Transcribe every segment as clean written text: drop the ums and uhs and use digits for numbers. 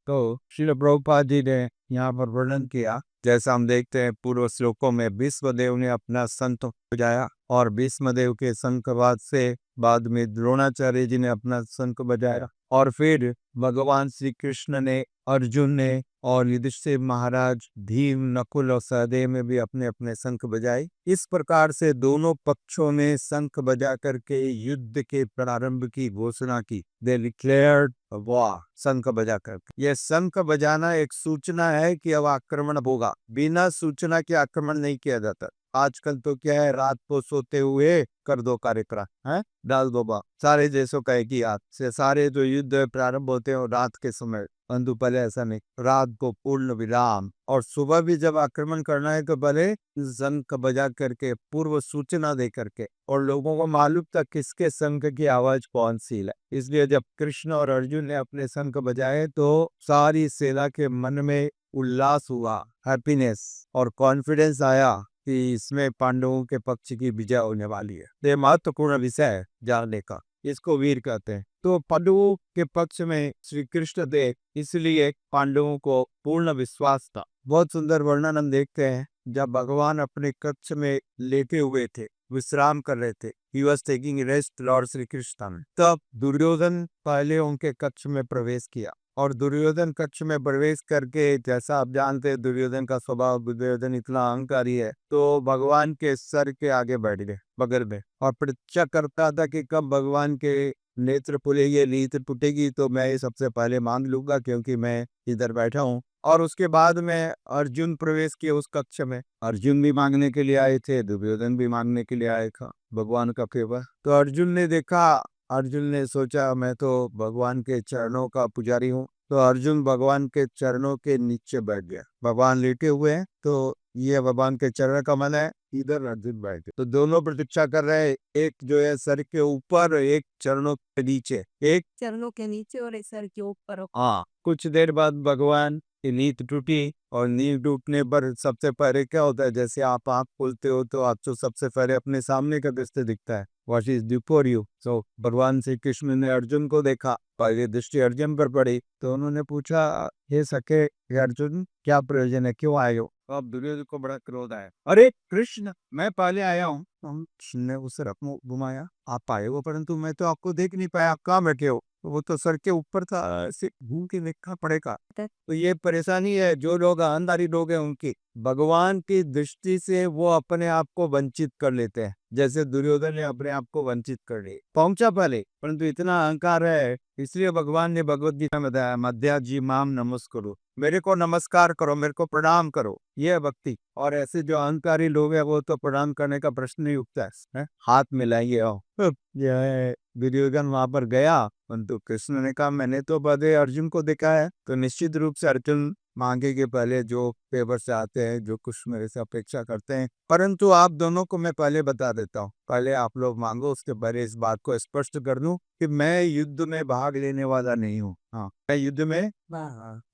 तो श्रील प्रभुपाद जी ने यहाँ पर वर्णन किया, जैसा हम देखते हैं पूर्व श्लोकों में भीष्मदेव ने अपना शंख बजाया और भीष्मदेव के शंखवाद से बाद में द्रोणाचार्य जी ने अपना शंख बजाया और फिर भगवान श्री कृष्ण ने, अर्जुन ने और युधिष्ठिर महाराज, भीम, नकुल और सहदेव में भी अपने अपने शंख बजाए। इस प्रकार से दोनों पक्षों ने शंख बजा करके युद्ध के प्रारंभ की घोषणा की। दे डिक्लेयर्ड वार, शंख बजा करके। यह शंख बजाना एक सूचना है कि अब आक्रमण होगा। बिना सूचना के आक्रमण नहीं किया जाता। आजकल तो क्या है, रात को सोते हुए कर दो कार्यक्रम है, डाल दो बा। सारे देशों का एक ही हाथ से सारे जो युद्ध प्रारंभ होते हैं रात के समय, परंतु पहले ऐसा नहीं। रात को पूर्ण विराम और सुबह भी जब आक्रमण करना है तो पहले शंख बजा करके पूर्व सूचना दे करके, और लोगों को मालूम था किसके शंख की आवाज कौन सी है। इसलिए जब कृष्ण और अर्जुन ने अपने शंख बजाए तो सारी सेना के मन में उल्लास हुआ, हैप्पीनेस और कॉन्फिडेंस आया कि इसमें पांडवों के पक्ष की विजय होने वाली है। ये महत्वपूर्ण विषय है जानने का, इसको वीर कहते हैं। तो पांडवों के पक्ष में श्री कृष्ण थे, इसलिए पांडवों को पूर्ण विश्वास था। बहुत सुंदर वर्णन हम देखते हैं जब भगवान अपने कक्ष में लेटे हुए थे, विश्राम कर रहे थे। He was taking rest, Lord Shri Krishna में। तब दुर्योधन पहले उनके कक्ष में प्रवेश किया और दुर्योधन कक्ष में प्रवेश करके, जैसा आप जानते हैं दुर्योधन का स्वभाव, दुर्योधन इतना अहंकारी है, तो भगवान के सर के आगे बैठ गए बगल में और प्रतीक्षा करता था कि कब भगवान के नेत्र खुलेंगे, नींद टूटेगी तो मैं ये सबसे पहले मांग लूंगा क्योंकि मैं इधर बैठा हूँ। और उसके बाद में अर्जुन प्रवेश किए उस कक्ष में। अर्जुन भी मांगने के लिए आए थे, दुर्योधन भी मांगने के लिए आए था भगवान का फेवर। तो अर्जुन ने देखा, अर्जुन ने सोचा मैं तो भगवान के चरणों का पुजारी हूँ, तो अर्जुन भगवान के चरणों के नीचे बैठ गया। भगवान लेटे हुए हैं तो ये भगवान के चरण का मन है, इधर अर्जुन बैठे। तो दोनों प्रतीक्षा कर रहे हैं, एक जो है सर के ऊपर, एक चरणों के नीचे, एक चरणों के नीचे और एक सर के ऊपर। हाँ। कुछ देर बाद भगवान की नींद टूटी और नींद टूटने पर सबसे पहले क्या होता है, जैसे आप आँख खोलते हो तो आपको सबसे पहले अपने सामने का दृश्य दिखता है, व्हाट इज बिफोर यू। सो भगवान श्री कृष्ण ने अर्जुन को देखा, पहले दृष्टि अर्जुन पर पड़ी तो उन्होंने पूछा, हे सखे, हे अर्जुन, क्या प्रयोजन है, क्यों आए हो। तो अब दुर्योधन को बड़ा क्रोध आया, अरे कृष्ण, मैं पहले आया हूँ। कृष्ण ने उस रथ में घुमाया, आप आए हो परंतु मैं तो आपको देख नहीं पाया, आप कहाँ बैठे हो। वो तो सर के ऊपर था, ऐसे घूम के देखना पड़ेगा। तो ये परेशानी है जो लोग ईमानदारी लोग हैं उनकी, भगवान की दृष्टि से वो अपने आप को वंचित कर लेते हैं, जैसे दुर्योधन ने अपने आप को वंचित कर लिया। पहुंचा पहले परंतु इतना अहंकार है, इसलिए भगवान ने भगवत गीता में बताया, मध्या जी माम नमस्करो, मेरे को नमस्कार करो, मेरे को प्रणाम करो, ये है भक्ति। और ऐसे जो अहंकारी लोग हैं वो तो प्रणाम करने का प्रश्न नहीं उठता है, हाथ मिलाइए आओ। यह दुर्योधन वहां पर गया, परंतु कृष्ण ने कहा मैंने तो पहले अर्जुन को देखा है। तो निश्चित रूप से अर्जुन मांगे के पहले जो फेवर से आते हैं, जो कुछ मेरे से अपेक्षा करते हैं, परंतु आप दोनों को मैं पहले बता देता हूँ, पहले आप लोग मांगो, उसके पहले इस बात को स्पष्ट कर दूं कि मैं युद्ध में भाग लेने वाला नहीं हूँ। हाँ, मैं युद्ध में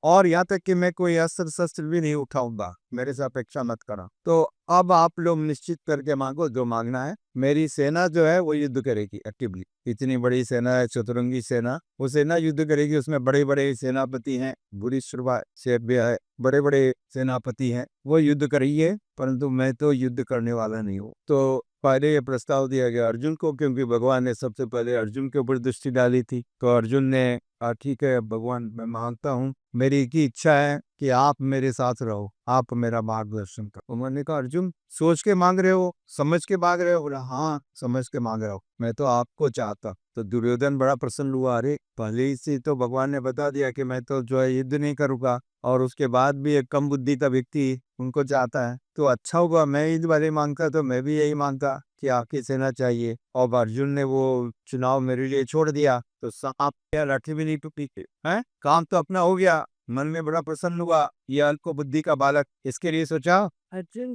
और यहाँ तक कि मैं कोई अस्त्र शस्त्र भी नहीं उठाऊंगा, मेरे से अपेक्षा मत करा। तो अब आप लोग निश्चित करके मांगो जो मांगना है। मेरी सेना जो है वो युद्ध करेगी एक्टिवली, इतनी बड़ी सेना है, चतुरंगी सेना, वो सेना युद्ध करेगी। उसमें बड़े बड़े सेनापति हैं, बुरी सेव्य है, बड़े बड़े सेनापति हैं, वो युद्ध करेंगे, परंतु मैं तो युद्ध करने वाला नहीं हूँ। तो पहले ये प्रस्ताव दिया गया अर्जुन को, क्योंकि भगवान ने सबसे पहले अर्जुन के ऊपर दृष्टि डाली थी। तो अर्जुन ने ठीक है भगवान, मैं मांगता हूँ, मेरी एक ही इच्छा है कि आप मेरे साथ रहो, आप मेरा मार्गदर्शन करो। उन्होंने कहा अर्जुन, सोच के मांग रहे हो, समझ के मांग रहे हो। बोला हाँ, समझ के मांग रहा हूँ, मैं तो आपको चाहता। तो दुर्योधन बड़ा प्रसन्न हुआ, अरे पहले ही से तो भगवान ने बता दिया कि मैं तो जो है युद्ध नहीं करूंगा, और उसके बाद भी एक कम बुद्धि का व्यक्ति उनको चाहता है, तो अच्छा हुआ मैं ईद वाले मांगता, तो मैं भी यही मांगता कि आपकी सेना चाहिए। और अर्जुन ने वो चुनाव मेरे लिए छोड़ दिया, तो सांप या लाठी भी नहीं टूटी है, काम तो अपना हो गया। मन में बड़ा प्रसन्न हुआ, ये अल्प बुद्धि का बालक, इसके लिए सोचा अर्जुन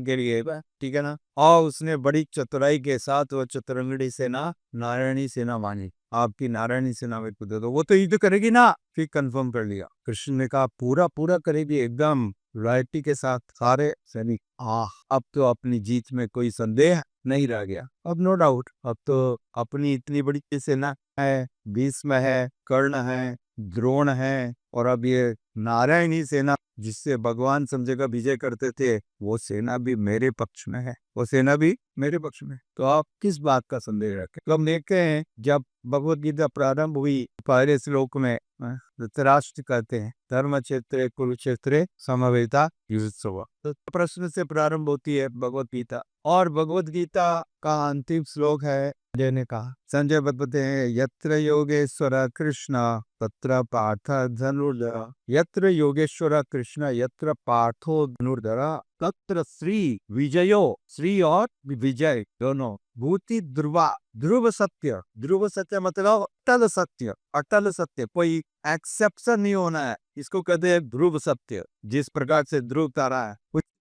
के लिए, ठीक है ना। और उसने बड़ी चतुराई के साथ वो चतुरंगड़ी सेना, नारायणी सेना मानी, आपकी नारायणी सेना में कूदे, तो वो तो युद्ध करेगी ना। फिर कंफर्म कर लिया, कृष्ण ने कहा पूरा पूरा करेगी, एकदम लॉयल्टी के साथ सारे सैनिक। अब तो अपनी जीत में कोई संदेह नहीं रह गया, अब नो डाउट, अब तो अपनी इतनी बड़ी सेना है, भीष्म है, कर्ण है, द्रोण है, और अब ये नारायणी सेना जिससे भगवान सब जगह विजय करते थे, वो सेना भी मेरे पक्ष में है, वो सेना भी मेरे पक्ष में है। तो आप किस बात का संदेह रखें? तो हम देखते हैं जब भगवत गीता प्रारंभ हुई, पहले श्लोक में धृतराष्ट्र कहते हैं धर्म क्षेत्रे कुरुक्षेत्रे समवेता युयुत्सव। तो प्रश्न से प्रारंभ होती है भगवत गीता, और भगवत गीता का अंतिम श्लोक है, संजय ने कहा, संजय बताते हैं, यत्र योगेश्वर कृष्ण तत्र पार्थ धनुर्धर, यत्र योगेश्वर कृष्ण यत्र पार्थो धनुर्धर, तत्र श्री विजयो, श्री और विजय दोनों, भूति ध्रुवा, ध्रुव सत्य, ध्रुव सत्य मतलब अटल सत्य, अटल सत्य, कोई एक्सेप्शन नहीं होना है, इसको कहते हैं ध्रुव सत्य। जिस प्रकार से ध्रुव तारा है,